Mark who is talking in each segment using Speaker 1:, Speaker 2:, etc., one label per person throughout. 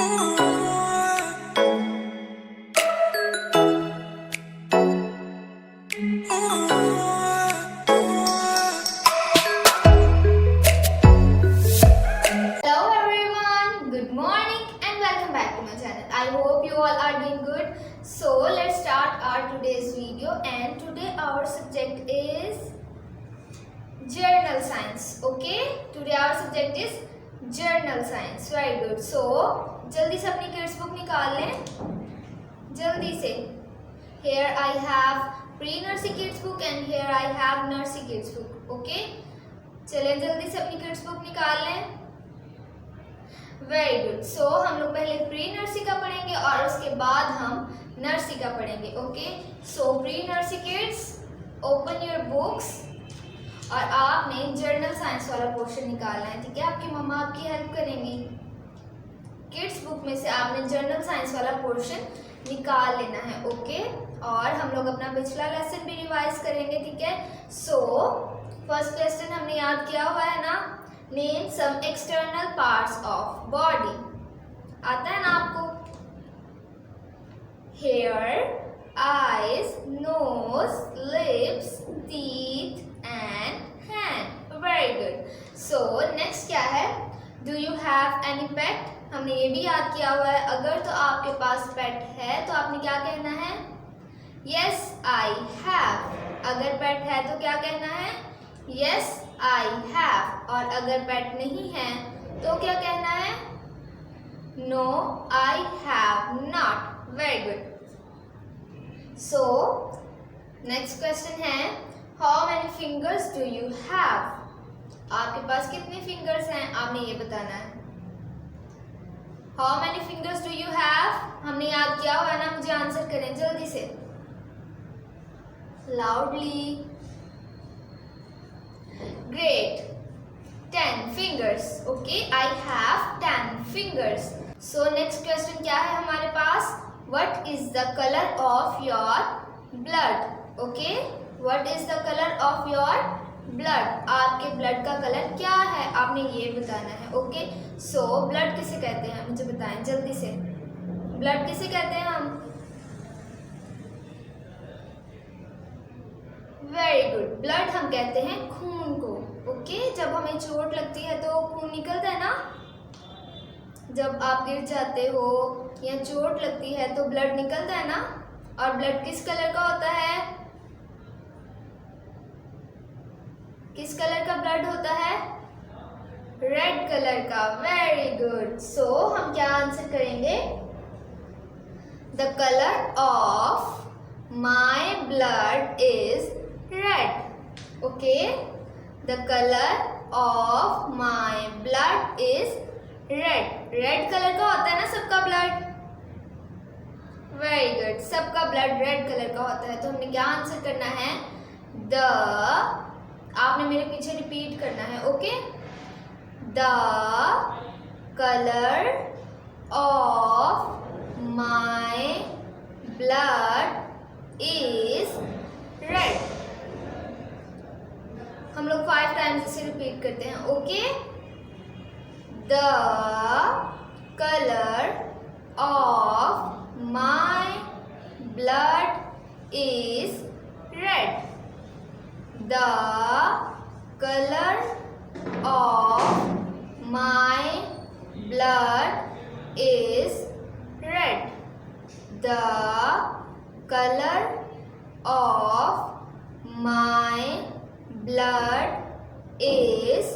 Speaker 1: everyone, good morning and welcome back to my channel. I hope you all are doing good. So let's start our today's video, and today our subject is journal science. Okay, today our subject is journal science. Very good. So जल्दी से अपनी kids book निकाल लें, जल्दी से. Here I have pre-nursery kids book and here I have nursery kids book. Okay, चलें जल्दी से अपनी kids book निकाल लें. Very good. सो हम लोग पहले प्री नर्सरी का पढ़ेंगे और उसके बाद हम नर्सरी का पढ़ेंगे. Okay, so pre nursery kids, open your books और आपने जर्नल साइंस वाला पोर्शन निकालना है. ठीक है, आपकी मम्मा आपकी हेल्प करेंगी. किड्स बुक में से आपने जर्नल साइंस वाला पोर्शन निकाल लेना है. ओके, और हम लोग अपना पिछला लेसन भी रिवाइज करेंगे. ठीक है, सो फर्स्ट क्वेश्चन हमने याद किया हुआ है ना, name some external parts of body. आता है ना आपको? Hair, eyes, nose, lips, teeth and hand. Very good. So next क्या है? Do you have any pet? हमने ये भी याद किया हुआ है. अगर तो आपके पास पेट है तो आपने क्या कहना है? Yes I have. अगर पेट है तो क्या कहना है? Yes I have. और अगर पेट नहीं है तो क्या कहना है? No I have not. Very good. So next question है, how many fingers do you have? आपके पास कितने फिंगर्स हैं आपने ये बताना है. How many fingers do you have हमने याद किया हुआ है ना, मुझे आंसर करें जल्दी से, loudly. Great. 10 fingers. Okay, I have 10 fingers. So next question क्या है हमारे पास? What is the color of your blood? Okay, what is the color of your blood? आपके blood का कलर क्या है आपने ये बताना है. Okay, so blood किसे कहते हैं मुझे बताएं जल्दी से. blood किसे कहते हैं हम? Very good. ब्लड हम कहते हैं खून को. ओके, जब हमें चोट लगती है तो खून निकलता है ना. जब आप गिर जाते हो या चोट लगती है तो ब्लड निकलता है ना. और ब्लड किस कलर का होता है? किस कलर का ब्लड होता है? रेड कलर का. Very good. सो हम क्या आंसर करेंगे? The colour of my blood is red. Okay, the color of my blood is red. red color का होता है ना सबका ब्लड. Very good. सबका ब्लड रेड कलर का होता है. तो हमने क्या आंसर करना है? द, आपने मेरे पीछे रिपीट करना है. Okay, the colour of my blood is red. हम लोग 5 टाइम्स इसे रिपीट करते हैं. Okay, the colour of my blood is red. The colour of my blood is red. The colour of my blood is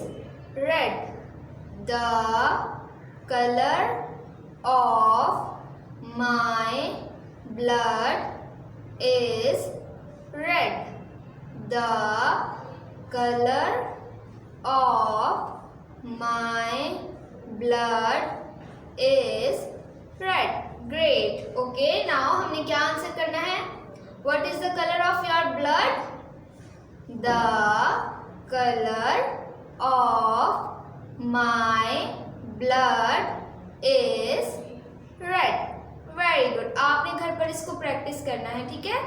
Speaker 1: red. The color of my blood is red. The color of my blood is red. Great. Okay, now हमने क्या answer करना है? What is the color of your blood? The color of my blood is red. Very good. आपने घर पर इसको practice करना है. ठीक है,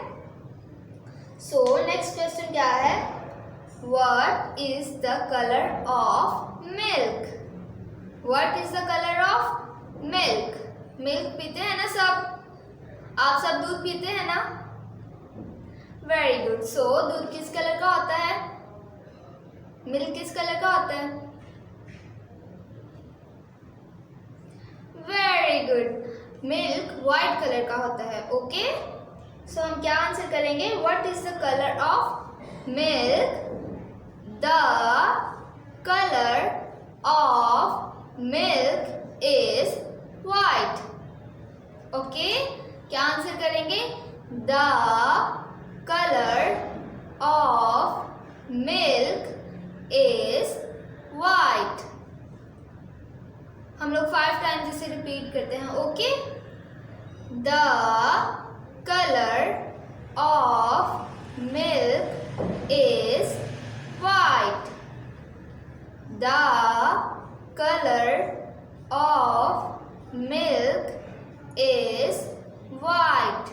Speaker 1: सो नेक्स्ट क्वेश्चन क्या है? What is the color of milk? What is the color of milk? Milk पीते हैं ना सब? आप सब दूध पीते हैं ना? Very good. सो दूध किस कलर का होता है? मिल्क किस कलर का होता है? Very good. Milk white colour का होता है। ओके, सो हम क्या आंसर करेंगे? What is the colour of milk? The colour of milk is white. Okay, क्या आंसर करेंगे? The colour of milk is white. हम लोग 5 टाइम्स इसे रिपीट करते हैं। Okay, the colour of milk is white. The colour of milk is white.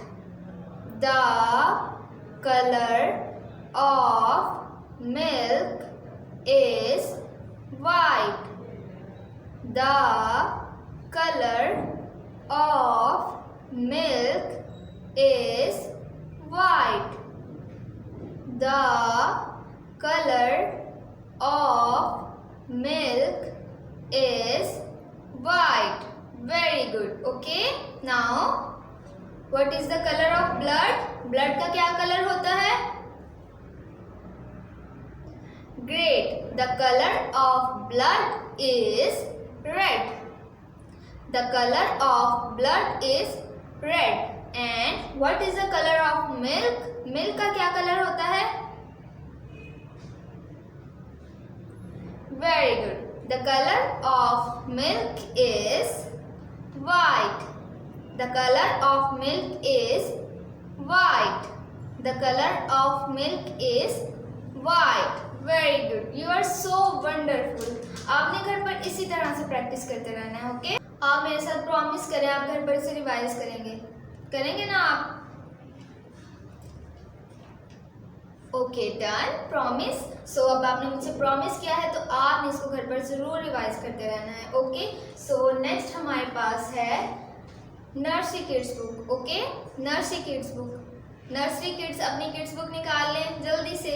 Speaker 1: The color of milk is white. The color of milk is white. The color of milk is white. Very good. Okay, now what is the color of blood? Blood का क्या colour होता है? Great. The color of blood is red. The color of blood is red. And what is the color of milk? Milk का क्या colour होता है? Very good. The color of milk is white. The color of milk is white. The color of milk is white. Very good. You are so wonderful. आपने घर पर इसी तरह से प्रैक्टिस करते रहना है। ओके, आप मेरे साथ प्रॉमिस करें आप घर पर इसे रिवाइज करेंगे ना आप? Okay, done. प्रॉमिस। सो अब आपने मुझसे प्रॉमिस किया है तो आपने इसको घर पर जरूर रिवाइज करते रहना है। ओके, सो नेक्स्ट हमारे पास है nursery kids book. Okay, nursery kids book. Nursery kids अपनी किड्स बुक निकाल लें जल्दी से।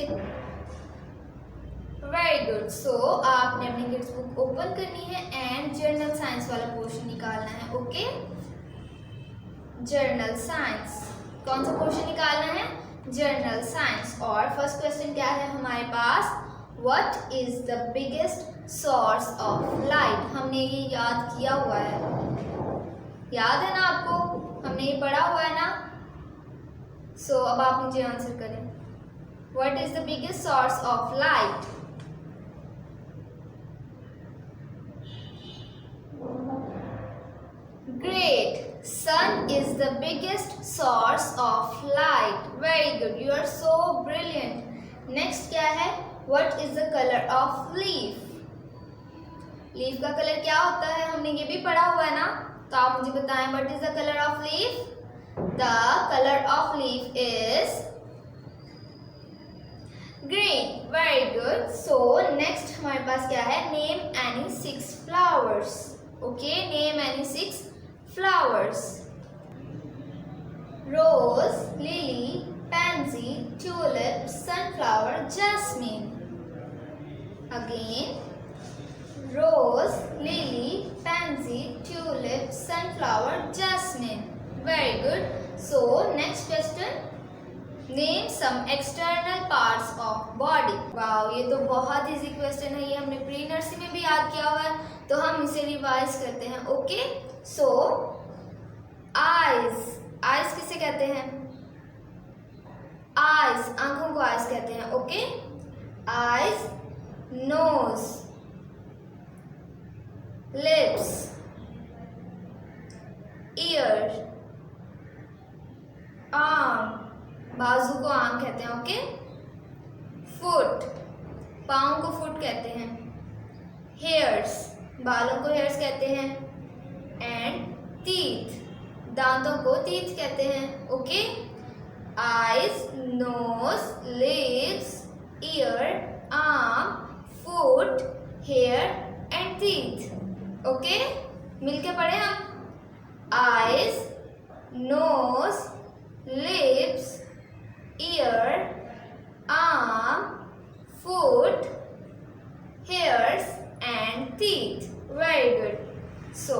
Speaker 1: Very good. सो आपने अपनी किड्स बुक ओपन करनी है एंड जर्नल साइंस वाला पोर्शन निकालना है। Okay, general science. कौन सा पोर्शन निकालना है? General science. और फर्स्ट क्वेश्चन क्या है हमारे पास? What is the biggest source of light? हमने ये याद किया हुआ है, याद है ना आपको? हमने ये पढ़ा हुआ है ना? सो अब आप मुझे आंसर करें। What is the biggest source of light? Great. Sun is the biggest source of light. Very good. You are so brilliant. Next क्या है? What is the color of leaf? Leaf का कलर क्या होता है? हमने ये भी पढ़ा हुआ है ना? तो आप मुझे बताएं, what is the color of leaf? The color of leaf is green. Very good. So next हमारे पास क्या है? Name any 6 flowers. Okay, name any 6 flowers. Rose, lily, pansy, tulip, sunflower, jasmine. Again, rose, lily, pansy, tulip, sunflower, jasmine. Very good. So next question, name some external parts of body. Wow, ये तो बहुत easy question है। ये हमने pre nursery में भी याद किया हुआ है, तो हम इसे रिवाइज करते हैं। ओके, सो आईज। आईज किसे कहते हैं? आईज, आंखों को आईज कहते हैं। Okay, eyes, nose, lips, ear, arm, बाजू को आर्म कहते हैं। ओके, फुट, पाँव को फुट कहते हैं। हेयर्स, बालों को हेयर्स कहते हैं। एंड टीथ, दांतों को टीथ कहते हैं। Okay, eyes, nose, lips, ear, arm, foot, hair and teeth. Okay, मिलके पढ़े हम। eyes, nose, lips, ear, arm, foot, hairs and teeth. Very good. So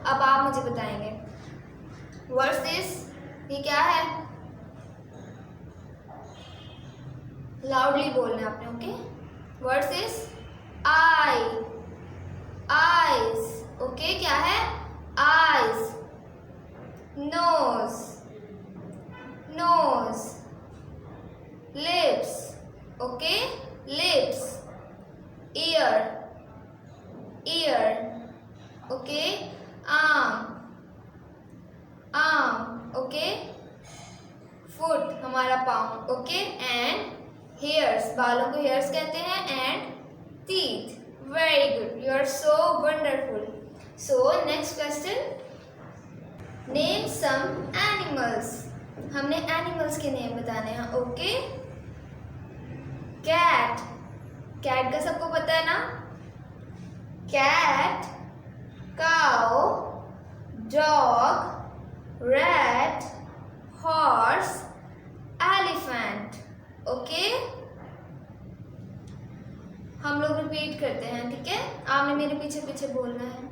Speaker 1: अब आप मुझे बताएंगे What's this? ये क्या है? Loudly बोलना है आपने, okay? What's this? Eye, eyes, okay? क्या है? Eyes. Nose, nose. Lips, okay? Lips. Ear, ear, okay? Arm, arm, okay? Foot हमारा पाँव, okay? And hairs, बालों को hairs कहते हैं, and teeth. Very good. You are so wonderful. So next question. Name some animals. हमने animals के name बताने हैं, okay? Cat. Cat का सबको पता है ना? Cat, cow, dog, rat, horse, elephant. Okay? हम लोग रिपीट करते हैं, ठीक है? आपने मेरे पीछे पीछे बोलना है.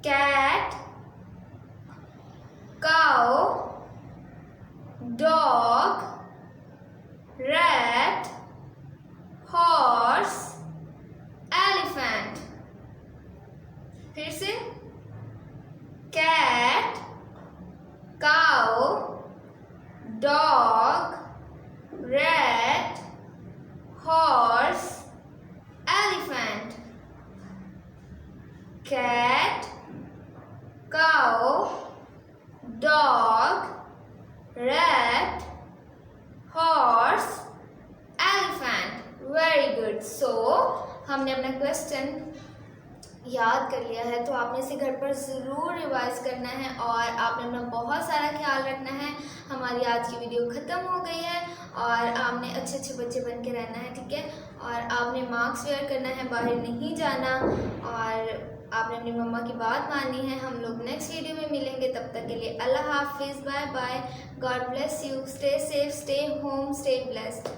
Speaker 1: Cat, cow, dog, rat, horse, elephant. फिर से cat, cow, dog, rat, horse, elephant. Cat, cow, dog, rat, horse, elephant. Very good. So हमने अपना क्वेश्चन याद कर लिया है, तो आपने इसे घर पर ज़रूर रिवाइज करना है और आपने अपना बहुत सारा ख्याल रखना है. हमारी आज की वीडियो ख़त्म हो गई है और आपने अच्छे अच्छे बच्चे बन के रहना है, ठीक है? और आपने मार्क्स वेयर करना है, बाहर नहीं जाना और आपने अपनी मम्मा की बात माननी है. हम लोग नेक्स्ट वीडियो में मिलेंगे. तब तक के लिए अल्लाह हाफिज़. Bye bye. God bless you. Stay safe, stay home, stay blessed.